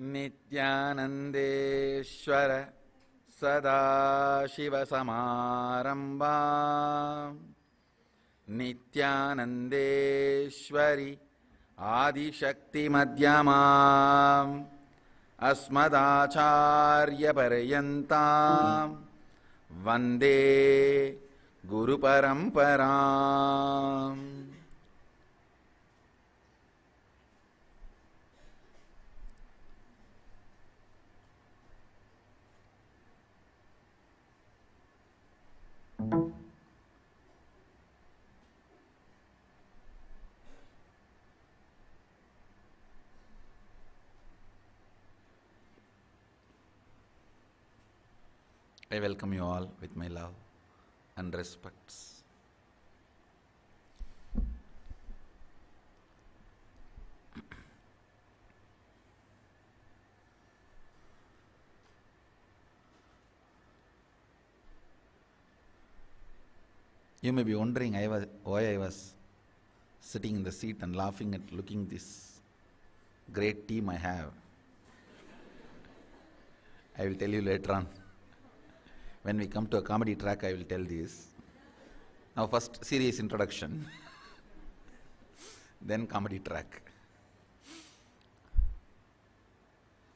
नित्यानन्देश्वर सदाशिवसमारम्भाम् नित्यानन्देश्वरि आदिशक्तिमध्यमाम् अस्मदाचार्यपर्यन्ताम् वन्दे गुरुपरम्पराम्. I welcome you all with my love and respects. You may be wondering why I was sitting in the seat and laughing at looking this great team I have. I will tell you later on. When we come to a comedy track, I will tell this. Now first serious introduction, then comedy track.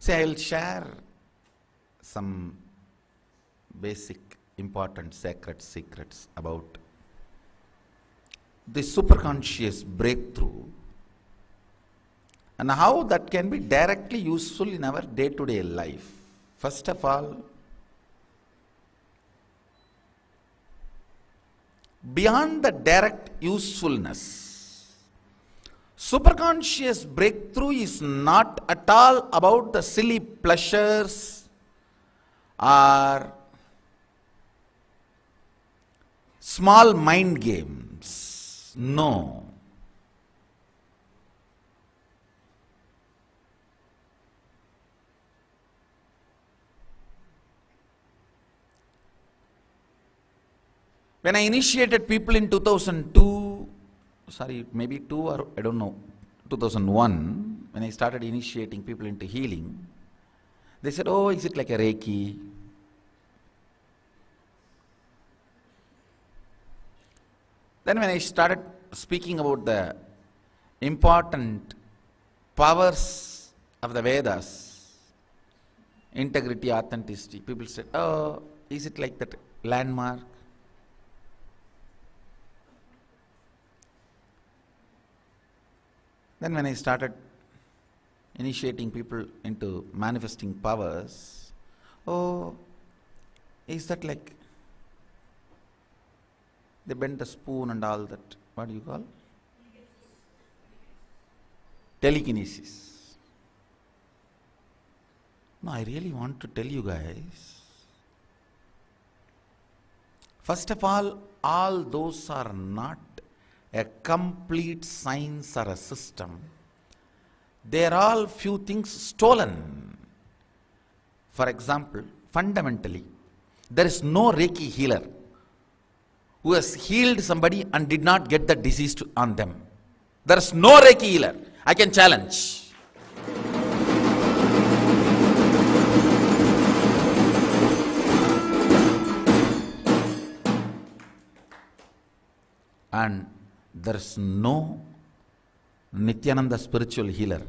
See, I will share some basic, important, sacred secrets about the superconscious breakthrough and how that can be directly useful in our day-to-day life. First of all, beyond the direct usefulness, superconscious breakthrough is not at all about the silly pleasures or small mind games. No. When I initiated people in 2002, maybe 2 or I don't know, 2001, when I started initiating people into healing, they said, oh, is it like a Reiki? Then when I started speaking about the important powers of the Vedas, integrity, authenticity, people said, oh, is it like that landmark? Then when I started initiating people into manifesting powers, oh, is that like they bend the spoon and all that, what do you call? Telekinesis. No, I really want to tell you guys, first of all those are not a complete science or a system. They are all few things stolen. For example, fundamentally, there is no Reiki healer who has healed somebody and did not get the disease on them. There is no Reiki healer. I can challenge. And there is no Nityananda spiritual healer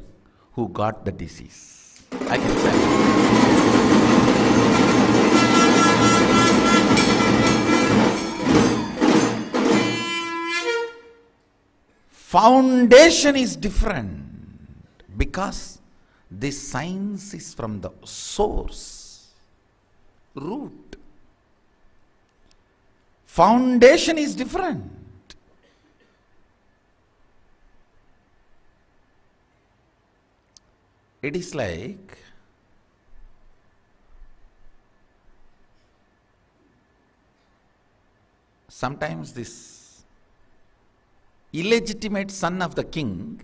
who got the disease. I can challenge. Foundation is different because this science is from the source, root. Foundation is different. It is like sometimes this illegitimate son of the king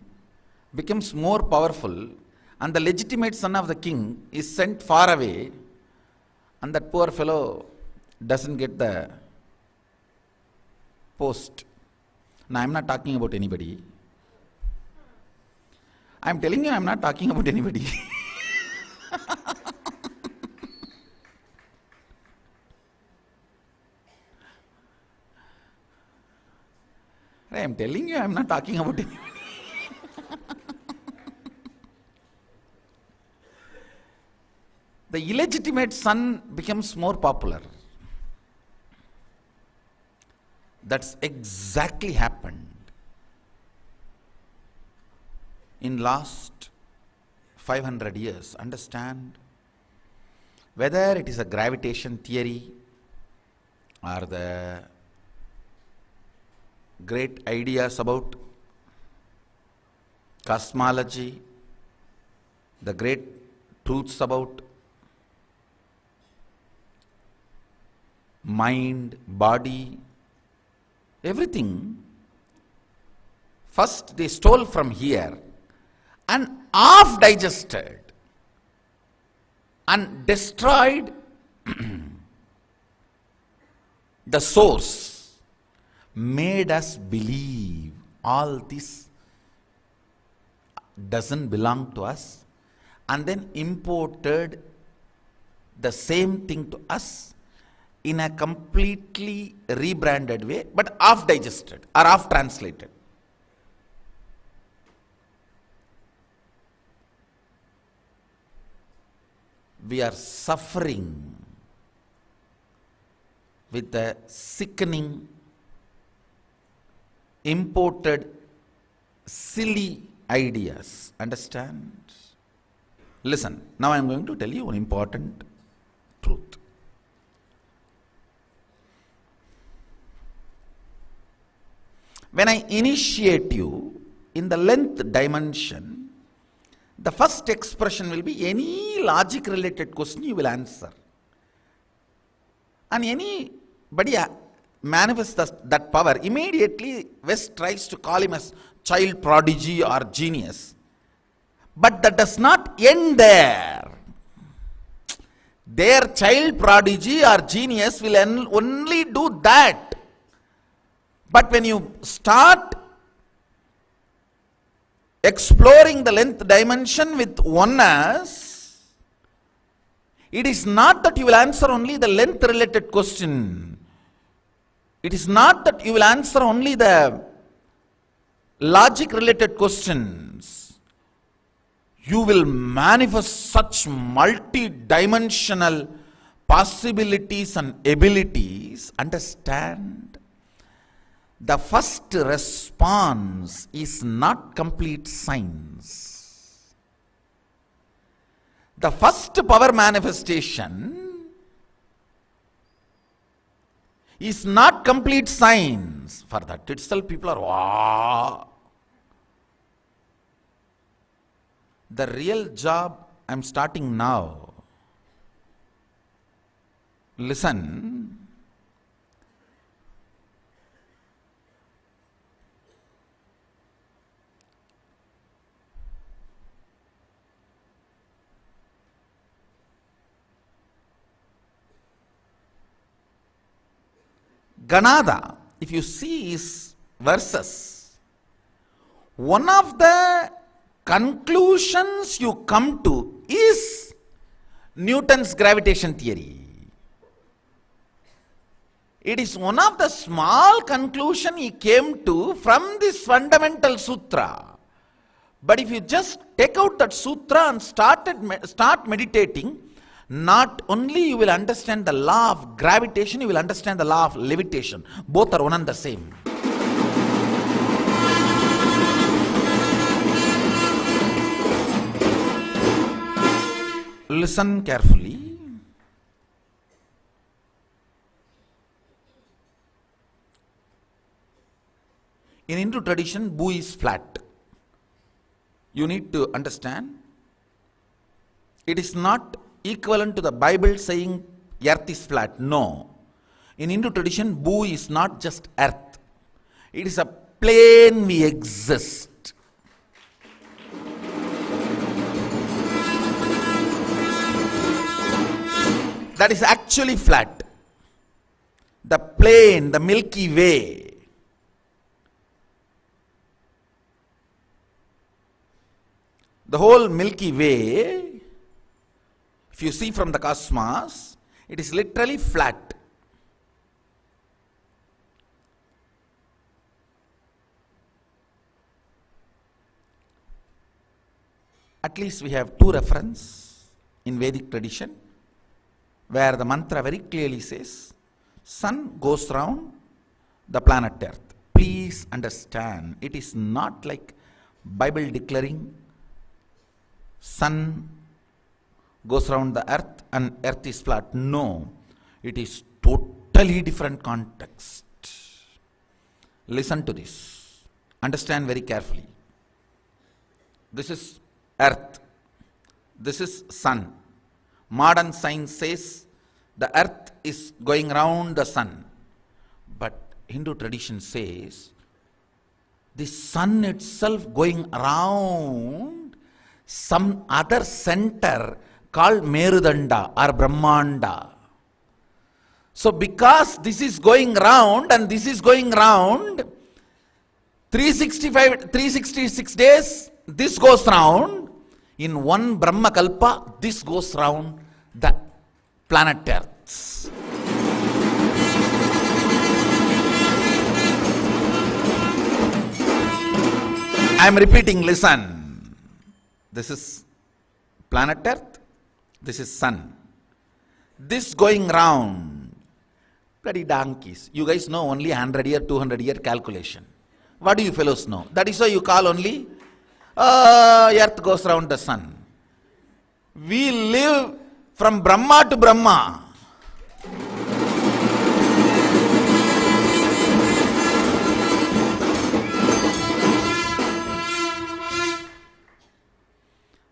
becomes more powerful and the legitimate son of the king is sent far away and that poor fellow doesn't get the post. Now I am not talking about anybody. I am telling you, I am not talking about anybody. am telling you, I am not talking about it. The illegitimate son becomes more popular. That's exactly happened in last 500 years. Understand? Whether it is a gravitation theory or the great ideas about cosmology, the great truths about mind, body, everything, first they stole from here and half digested and destroyed the source, made us believe all this doesn't belong to us, and then imported the same thing to us in a completely rebranded way, but half digested or half translated. We are suffering with the sickening, imported, silly ideas. Understand? Listen, now I am going to tell you an important truth. When I initiate you in the length dimension, the first expression will be any logic related question you will answer. And anybody manifests that power, immediately West tries to call him as child prodigy or genius. But that does not end there. Their child prodigy or genius will only do that. But when you start exploring the length dimension with oneness, it is not that you will answer only the length related question. It is not that you will answer only the logic related questions. You will manifest such multi-dimensional possibilities and abilities. Understand? The first response is not complete science. The first power manifestation is not complete science. For that itself, people are, wow. The real job I am starting now. Listen. Ganada, if you see his verses, one of the conclusions you come to is Newton's gravitation theory. It is one of the small conclusion he came to from this fundamental sutra. But if you just take out that sutra and start meditating, not only you will understand the law of gravitation, you will understand the law of levitation. Both are one and the same. Listen carefully. In Hindu tradition, Bhu is flat. You need to understand, it is not equivalent to the Bible saying earth is flat. No. In Hindu tradition, Bhu is not just earth. It is a plane we exist. That is actually flat. The plane, the Milky Way. The whole Milky Way, if you see from the cosmos, it is literally flat. At least we have two references in Vedic tradition where the mantra very clearly says, sun goes round the planet Earth. Please understand, it is not like Bible declaring sun goes round the earth and earth is flat. No, it is totally different context. Listen to this. Understand very carefully. This is earth. This is sun. Modern science says the earth is going round the sun. But Hindu tradition says the sun itself going around some other center called Merudanda or Brahmanda. So because this is going round and this is going round, 366 days, this goes round. In one Brahma Kalpa, this goes round the planet Earth. I am repeating, listen. This is planet Earth, this is sun. This going round. Bloody donkeys. You guys know only 100-year, 200-year calculation. What do you fellows know? That is why you call only earth goes round the sun. We live from Brahma to Brahma.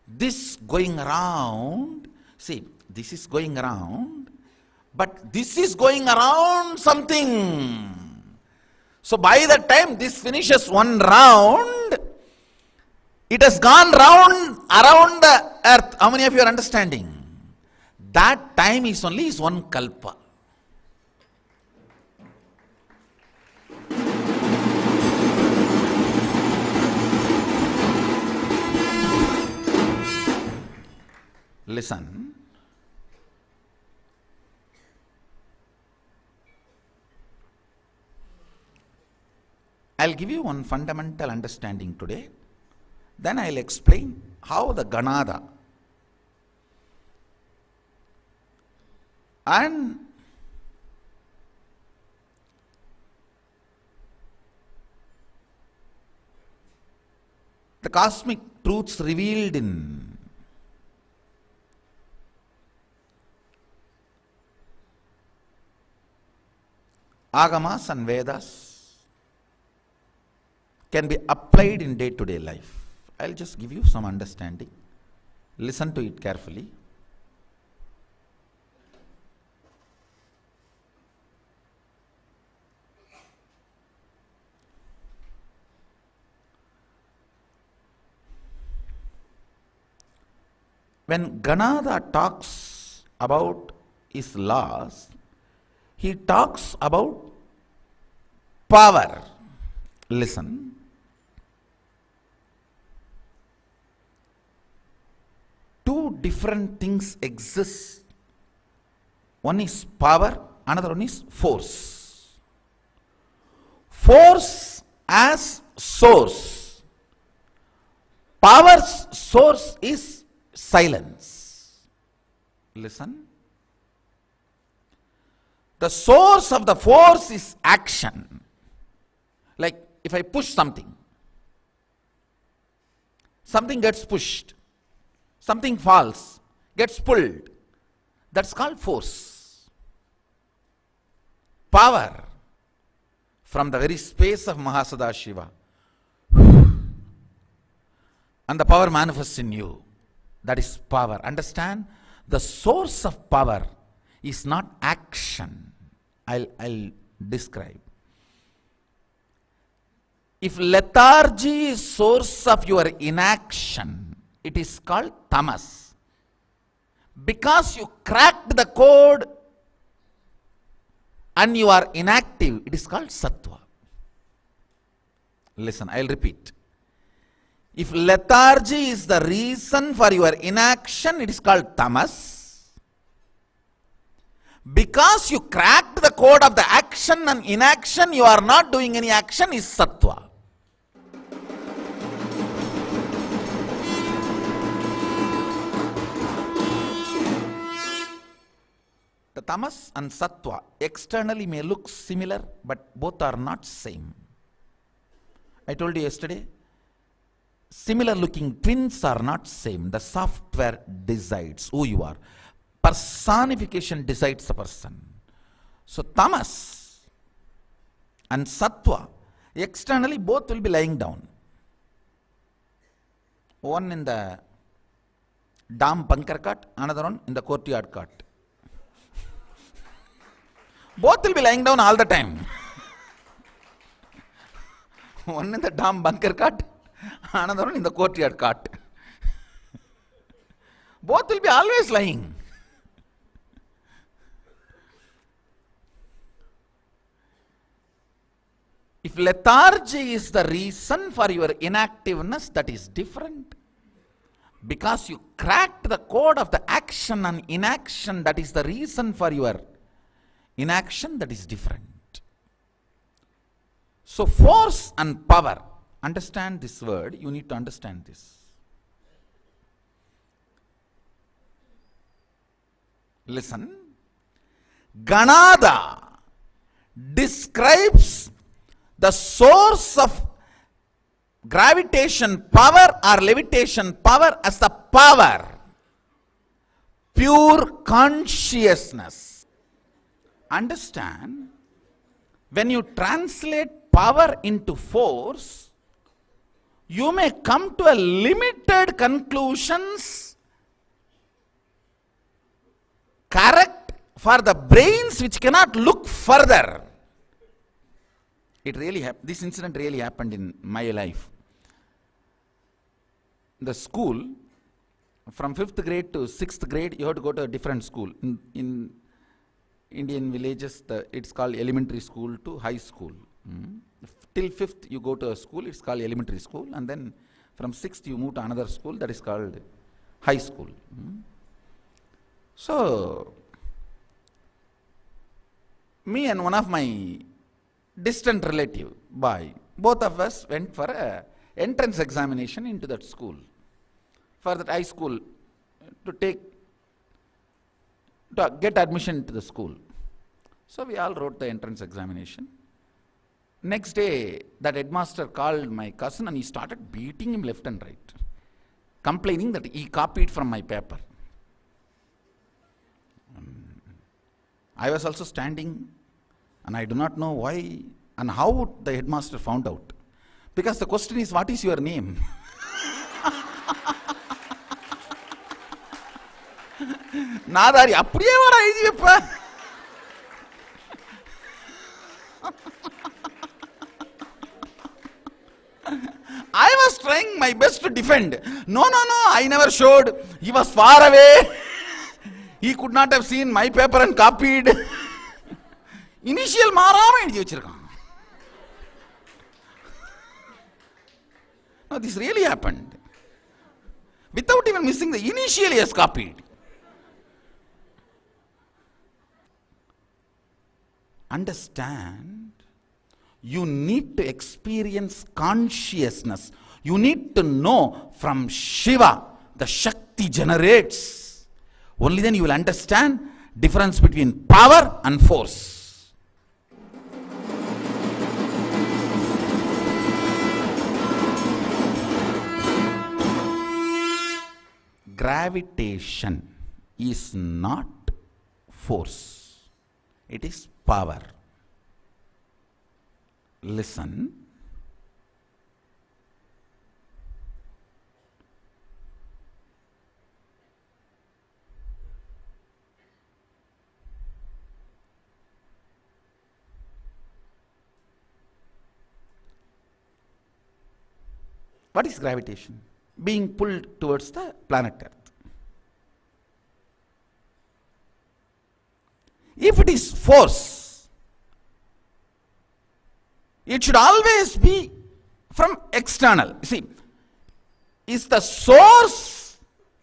This going around, see, this is going around, but this is going around something. So by the time this finishes one round, it has gone round around the earth. How many of you are understanding? That time is only one kalpa. Listen. I'll give you one fundamental understanding today. Then I'll explain how the Ganada and the cosmic truths revealed in Agamas and Vedas can be applied in day-to-day life. I'll just give you some understanding. Listen to it carefully. When Ganada talks about his laws, he talks about power. Listen. Two different things exist. One is power, another one is force. Force as source. Power's source is silence. Listen. The source of the force is action. Like if I push something, something gets pushed. Something falls, gets pulled. That's called force. Power from the very space of Mahasadashiva. And the power manifests in you. That is power. Understand? The source of power is not action. I'll describe. If lethargy is source of your inaction, it is called tamas. Because you cracked the code and you are inactive, it is called sattva. Listen, I'll repeat. If lethargy is the reason for your inaction, it is called tamas. Because you cracked the code of the action and inaction, you are not doing any action, is sattva. The tamas and sattva externally may look similar, but both are not same. I told you yesterday, similar looking twins are not same. The software decides who you are. Personification decides a person. So tamas and sattva, externally both will be lying down. One in the dam bunker cut, another one in the courtyard cut. Both will be lying down all the time. One in the dam bunker cut, another one in the courtyard cut. Both will be always lying. If lethargy is the reason for your inactiveness, that is different. Because you cracked the code of the action and inaction, that is the reason for your inaction, that is different. So force and power, understand this word, you need to understand this. Listen, Ganada describes the source of gravitation power or levitation power as the power, pure consciousness. Understand, when you translate power into force, you may come to a limited conclusions correct for the brains which cannot look further. It really this incident really happened in my life. The school, from 5th grade to 6th grade, you have to go to a different school. In Indian villages, it's called elementary school to high school. Till 5th you go to a school, it's called elementary school, and then from 6th you move to another school, that is called high school. So, me and one of my distant relative boy, both of us went for a entrance examination into that school, for that high school, to get admission to the school. So we all wrote the entrance examination. Next day, that headmaster called my cousin and he started beating him left and right, complaining that he copied from my paper. I was also standing, and I do not know why and how the headmaster found out. Because the question is, what is your name? Nadari, அப்படியே வர எழுதி வைப்ப. I was trying my best to defend. No, I never showed. He was far away. He could not have seen my paper and copied. Initial மாறாம எழுதி வச்சிருக்கான். No, this really happened. Without even missing the initial, he has copied. Understand, you need to experience consciousness. You need to know from Shiva, the Shakti generates. Only then you will understand difference between power and force. Gravitation is not force, it is power. Listen, what is gravitation? Being pulled towards the planet Earth. If it is force, it should always be from external. See, is the source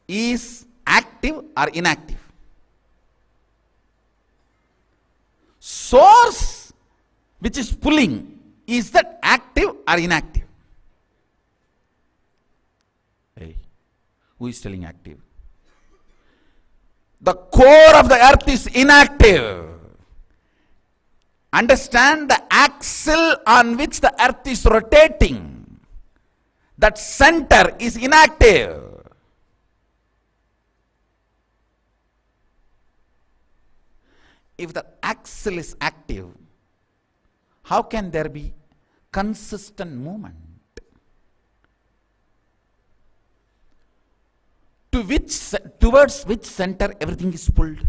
is active or inactive? Source which is pulling, is that active or inactive? Hey, who is telling active? The core of the earth is inactive. Understand the axle on which the earth is rotating. That center is inactive. If the axle is active, how can there be consistent movement? Towards which center everything is pulled?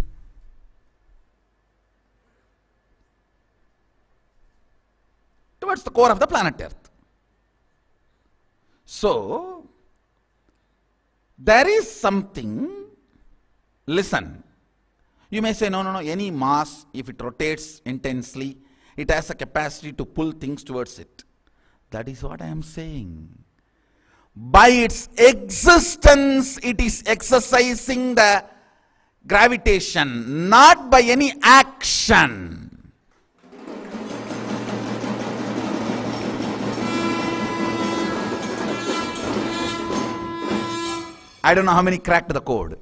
Towards the core of the planet Earth. So, there is something, listen, you may say, no, any mass, if it rotates intensely, it has a capacity to pull things towards it. That is what I am saying. By its existence, it is exercising the gravitation, not by any action. I don't know how many cracked the code.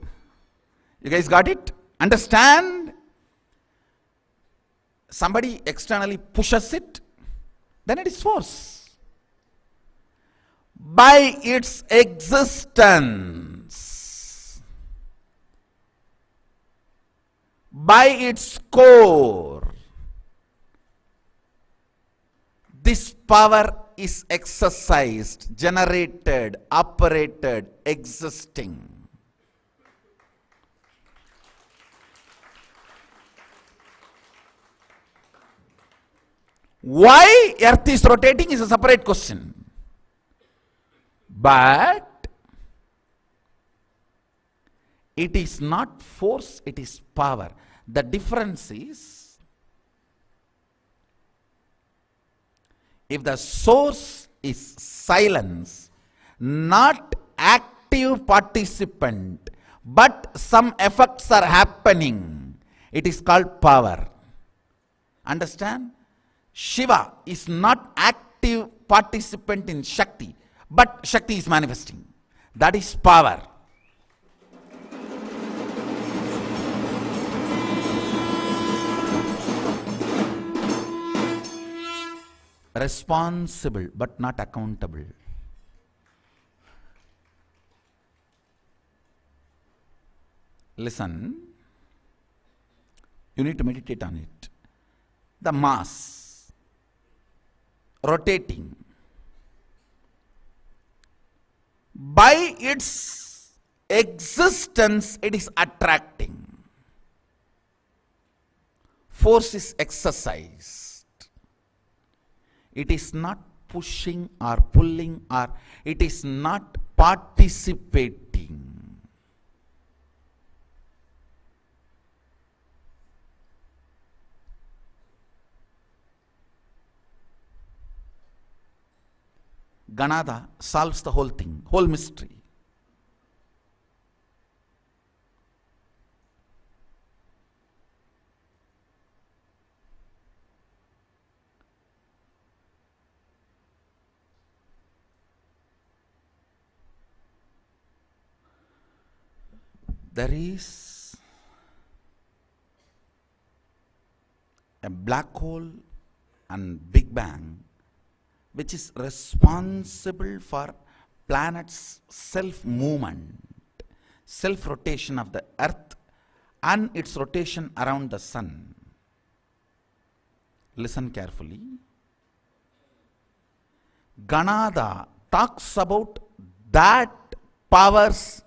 You guys got it? Understand? Somebody externally pushes it, then it is force. By its existence, by its core, this power is exercised, generated, operated, existing. Why earth is rotating is a separate question. But it is not force, it is power. The difference is, if the source is silence, not active participant, but some effects are happening, it is called power. Understand? Shiva is not active participant in Shakti, but Shakti is manifesting. That is power. Responsible but not accountable. Listen, you need to meditate on it. The mass rotating, by its existence it is attracting. Force is exercised. It is not pushing or pulling, or it is not participating. Ganada solves the whole thing, whole mystery. There is a black hole and Big Bang, which is responsible for planet's self-movement, self-rotation of the earth and its rotation around the sun. Listen carefully. Ganada talks about that powers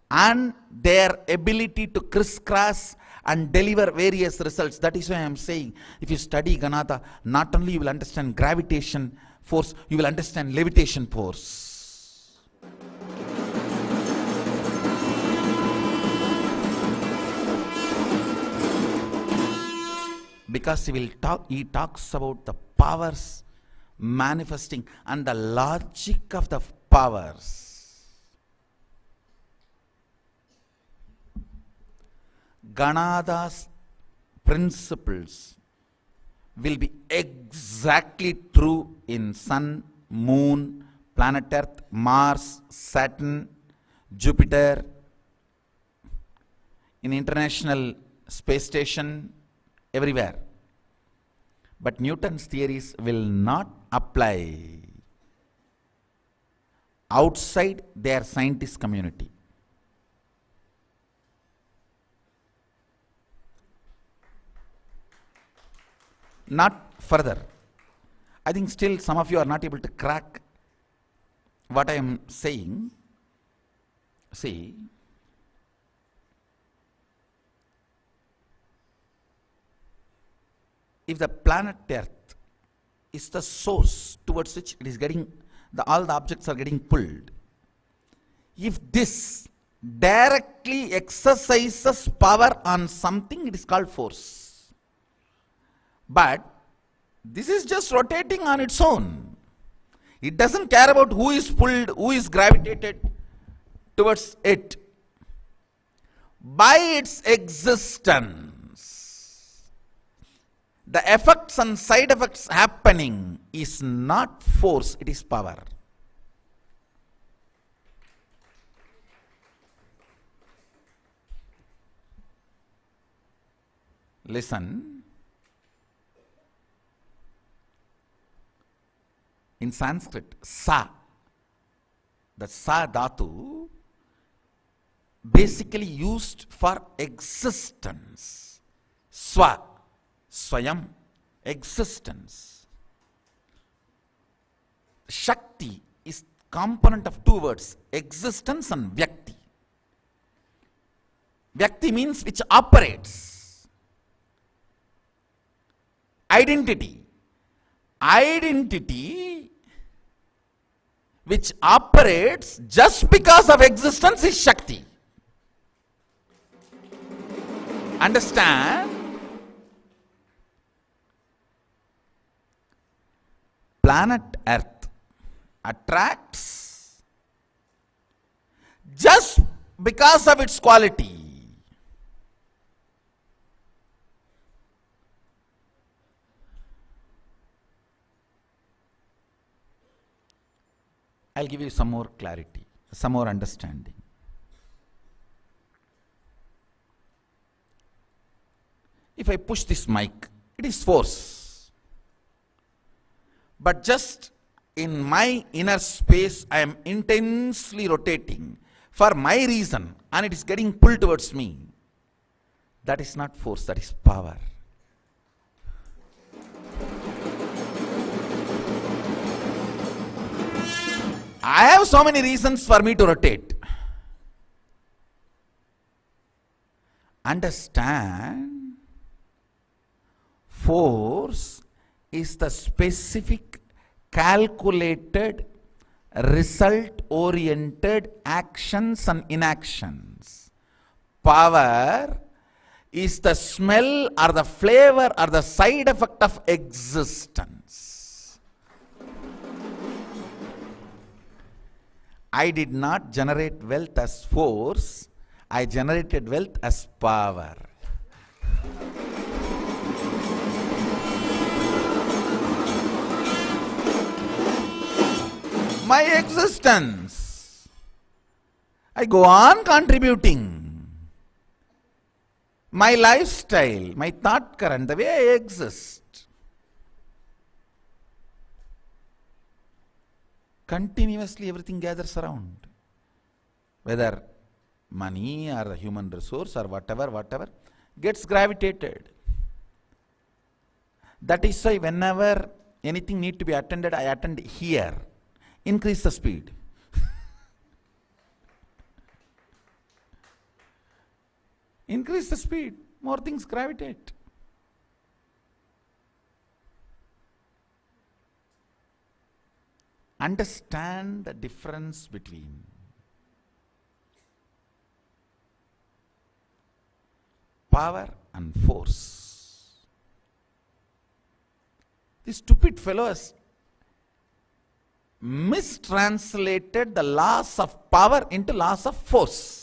and their ability to crisscross and deliver various results. That is why I am saying, if you study Ganada, not only you will understand gravitation force, you will understand levitation force. Because he talks about the powers manifesting and the logic of the powers. Ganada's principles will be exactly true in Sun, Moon, planet Earth, Mars, Saturn, Jupiter. in International Space Station, everywhere. But Newton's theories will not apply outside their scientist community. Not further. I think still some of you are not able to crack what I am saying. See, if the planet Earth is the source towards which it is getting, all the objects are getting pulled, if this directly exercises power on something, it is called force. But this is just rotating on its own. It doesn't care about who is pulled, who is gravitated towards it. By its existence, the effects and side effects happening is not force, it is power. Listen. In Sanskrit, sa, the sa dhatu, basically used for existence. Swa, swayam, existence. Shakti is component of two words, existence and vyakti. Vyakti means which operates. Identity. Identity which operates just because of existence is Shakti. Understand? Planet Earth attracts just because of its quality. I'll give you some more clarity, some more understanding. If I push this mic, it is force. But just in my inner space, I am intensely rotating for my reason, and it is getting pulled towards me. That is not force, that is power. I have so many reasons for me to rotate. Understand, force is the specific, calculated, result-oriented actions and inactions. Power is the smell or the flavor or the side effect of existence. I did not generate wealth as force, I generated wealth as power. My existence, I go on contributing. My lifestyle, my thought current, the way I exist. Continuously everything gathers around. Whether money or the human resource or whatever, gets gravitated. That is why whenever anything need to be attended, I attend here. Increase the speed. Increase the speed, more things gravitate. Understand the difference between power and force. These stupid fellows mistranslated the laws of power into laws of force.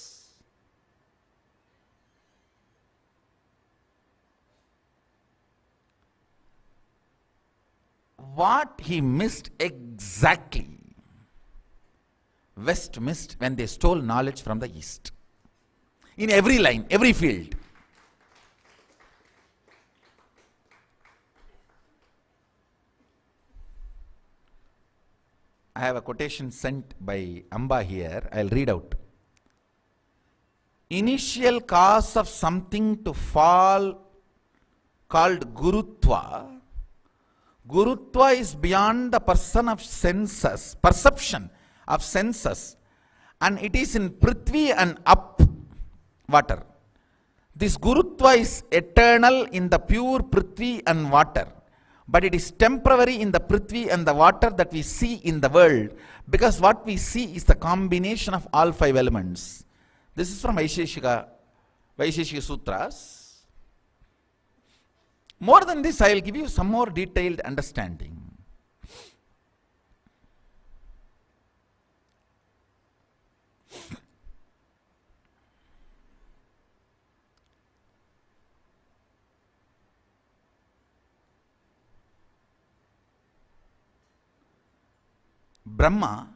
What he missed exactly, West missed when they stole knowledge from the East. in every line, every field. I have a quotation sent by Amba here. I'll read out. Initial cause of something to fall called Gurutva. Gurutva is beyond the perception of senses, and it is in Prithvi and up water. This Gurutva is eternal in the pure Prithvi and water, but it is temporary in the Prithvi and the water that we see in the world, because what we see is the combination of all 5 elements. This is from Vaisheshika Sutras. More than this, I will give you some more detailed understanding. Brahma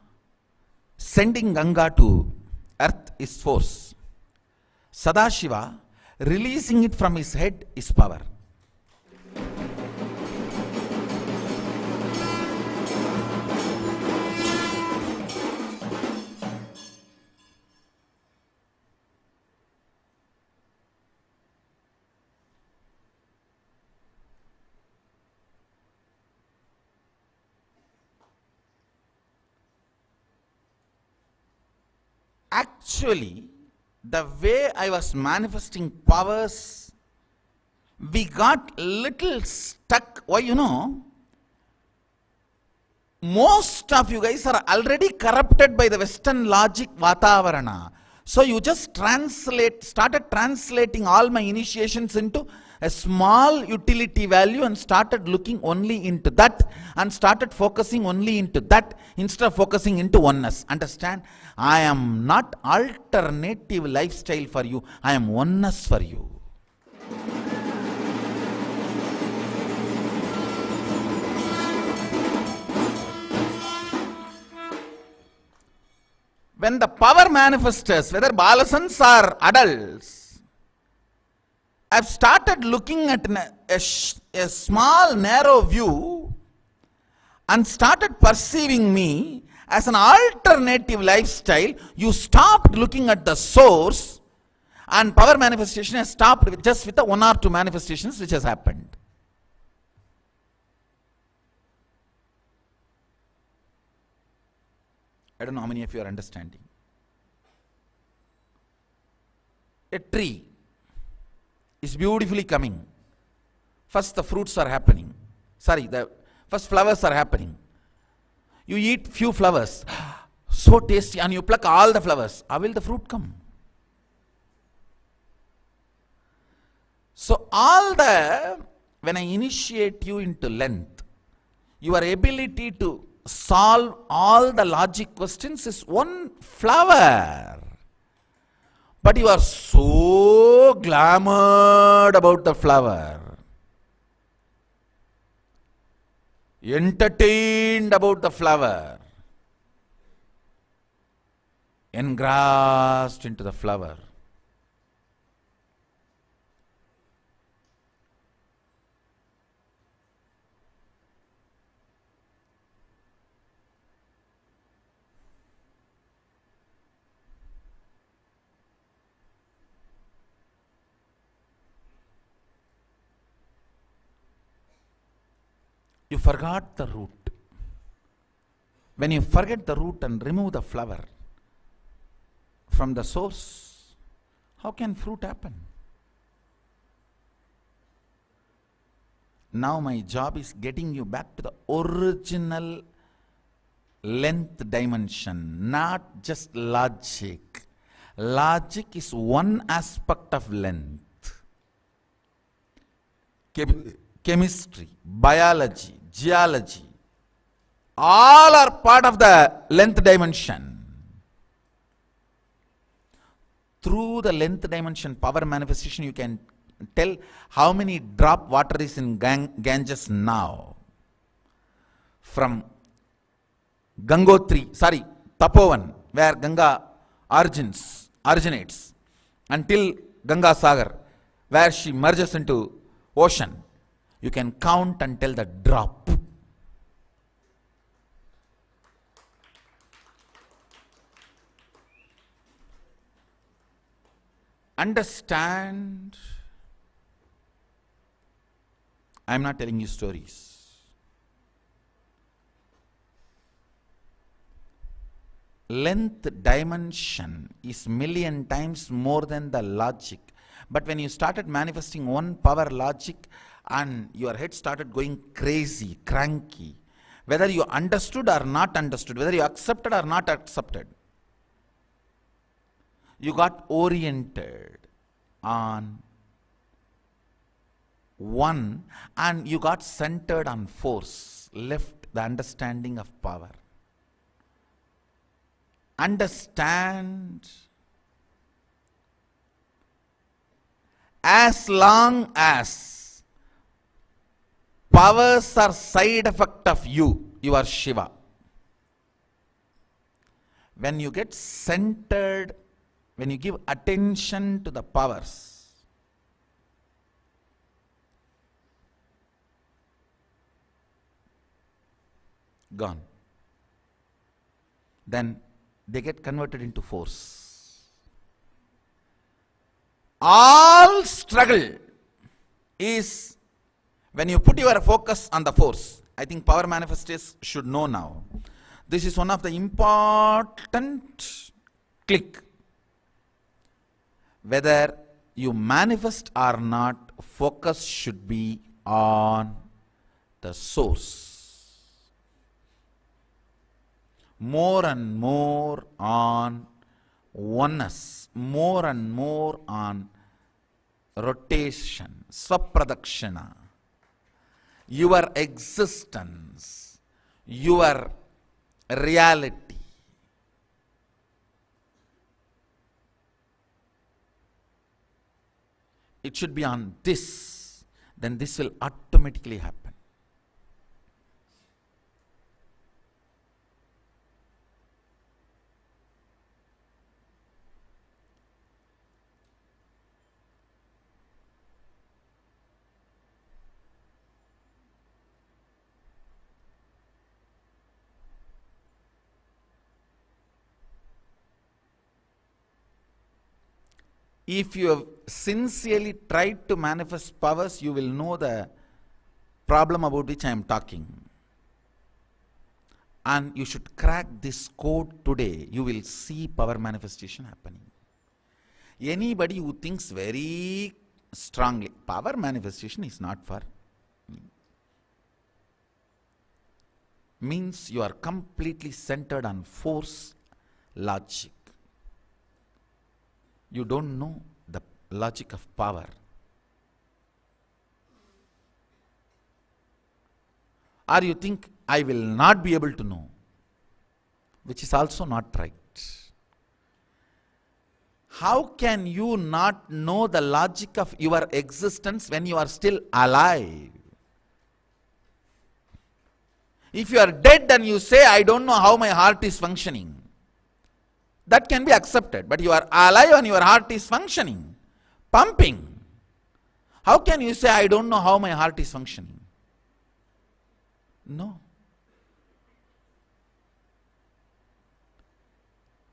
sending Ganga to earth is force. Sadashiva releasing it from his head is power. Actually, the way I was manifesting powers, we got little stuck. Why, most of you guys are already corrupted by the Western logic Vatavarana. So you just started translating all my initiations into a small utility value and started looking only into that and started focusing only into that instead of focusing into oneness. Understand? I am not alternative lifestyle for you. I am oneness for you. When the power manifestors, whether balasans or adults, I've started looking at a small narrow view and started perceiving me as an alternative lifestyle. You stopped looking at the source, and power manifestation has stopped just with the 1 or 2 manifestations which has happened. I don't know how many of you are understanding. A tree is beautifully coming. First the fruits are happening. The first flowers are happening. You eat few flowers, so tasty, and you pluck all the flowers. How will the fruit come? So when I initiate you into length, your ability to solve all the logic questions is one flower. But you are so glamored about the flower, entertained about the flower, engrossed into the flower. You forgot the root. When you forget the root and remove the flower from the source, how can fruit happen? Now my job is getting you back to the original length dimension, not just logic. Logic is one aspect of length. Chemistry, biology, geology, all are part of the length dimension. Through the length dimension power manifestation, you can tell how many drop water is in Ganges now. From Tapovan, where Ganga originates, until Ganga Sagar, where she merges into ocean. You can count until the drop. Understand. I am not telling you stories. Length dimension is million times more than the logic. But when you started manifesting one power logic and your head started going crazy, cranky, whether you understood or not understood, whether you accepted or not accepted, you got oriented on one and you got centered on force, left the understanding of power. Understand, as long as powers are side effect of you, you are Shiva. When you get centered, when you give attention to the powers, gone. Then they get converted into force. All struggle is when you put your focus on the force. I think power manifestors should know now. This is one of the important click. Whether you manifest or not, focus should be on the source. More and more on oneness, more and more on rotation, swapradakshina, your existence, your reality. It should be on this, then this will automatically happen. If you have sincerely tried to manifest powers, you will know the problem about which I am talking. And you should crack this code today. You will see power manifestation happening. Anybody who thinks very strongly, power manifestation is not for me, means you are completely centered on force, logic. You don't know the logic of power. Or you think, I will not be able to know, which is also not right. How can you not know the logic of your existence when you are still alive? If you are dead and you say, I don't know how my heart is functioning, that can be accepted. But you are alive and your heart is functioning, pumping. How can you say, I don't know how my heart is functioning? No.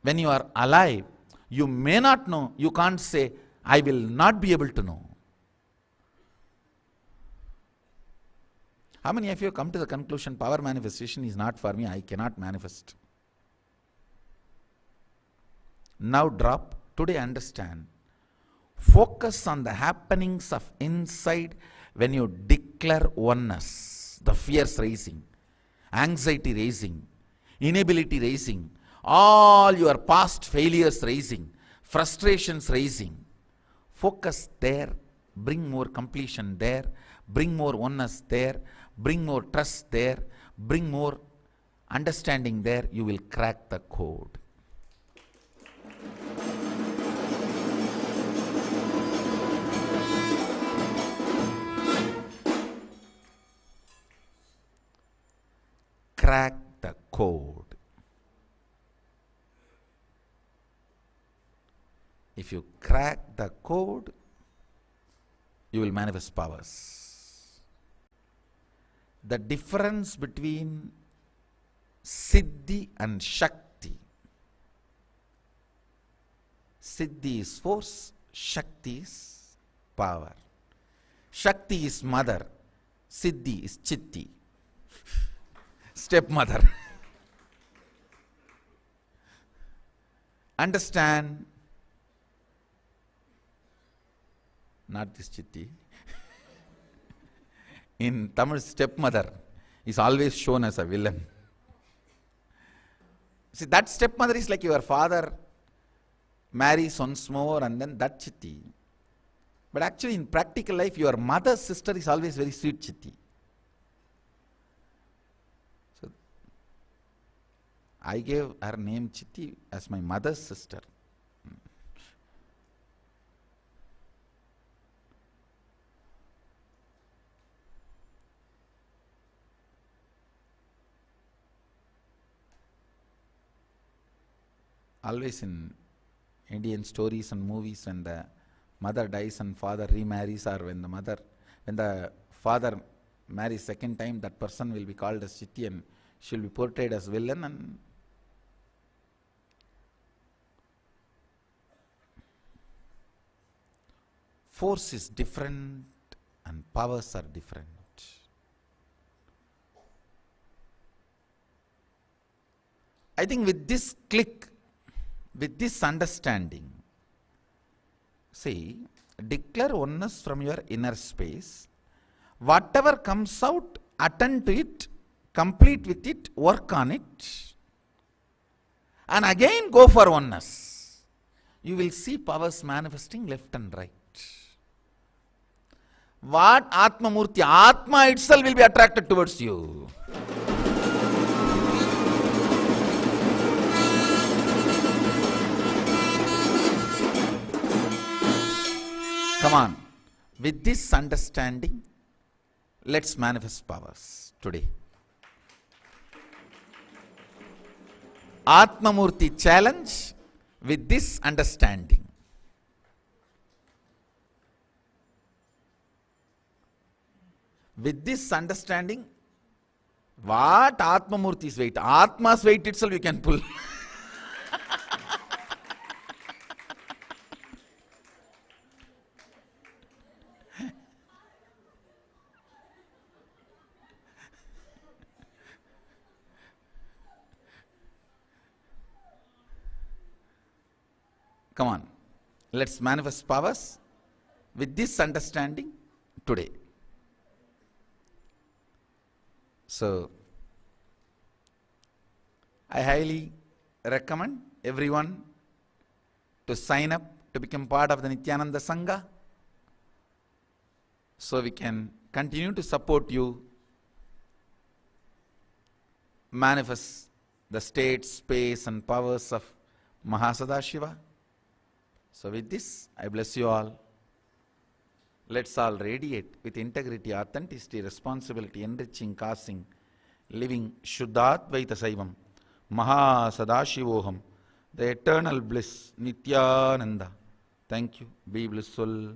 When you are alive, you may not know. You can't say, I will not be able to know. How many of you come to the conclusion, power manifestation is not for me, I cannot manifest? Now drop. Today understand. Focus on the happenings of inside when you declare oneness. The fears rising, anxiety rising, inability rising, all your past failures rising, frustrations rising. Focus there. Bring more completion there. Bring more oneness there. Bring more trust there. Bring more understanding there. You will crack the code. Crack the code. If If you crack the code, you will manifest powers. The difference between Siddhi and Shakti. Siddhi is force, Shakti is power. Shakti is mother, Siddhi is Chitti, stepmother. Understand? Not this Chitti. In Tamil, stepmother is always shown as a villain. See, that stepmother is like your father marries once more and then that Chitti. But actually in practical life, your mother's sister is always very sweet Chitti. So, I gave her name Chitti as my mother's sister. Always in Indian stories and movies, when the mother dies and father remarries, or when the father marries second time, that person will be called as Chitti and she will be portrayed as villain. And force is different and powers are different. I think with this click, with this understanding, see, declare oneness from your inner space. Whatever comes out, attend to it, complete with it, work on it, and again go for oneness. You will see powers manifesting left and right. What Atma Murti? Atma itself will be attracted towards you. Come on, with this understanding, let's manifest powers today. Atmamurti challenge with this understanding. With this understanding, what Atmamurti's weight? Atma's weight itself you can pull. Come on, let's manifest powers with this understanding today. So, I highly recommend everyone to sign up to become part of the Nityananda Sangha, so we can continue to support you, manifest the state, space and powers of Mahasadashiva. So with this, I bless you all. Let's all radiate with integrity, authenticity, responsibility, enriching, causing, living Shuddhadvaita Saivam, Mahasadashivoham, the eternal bliss, Nityananda. Thank you. Be blissful.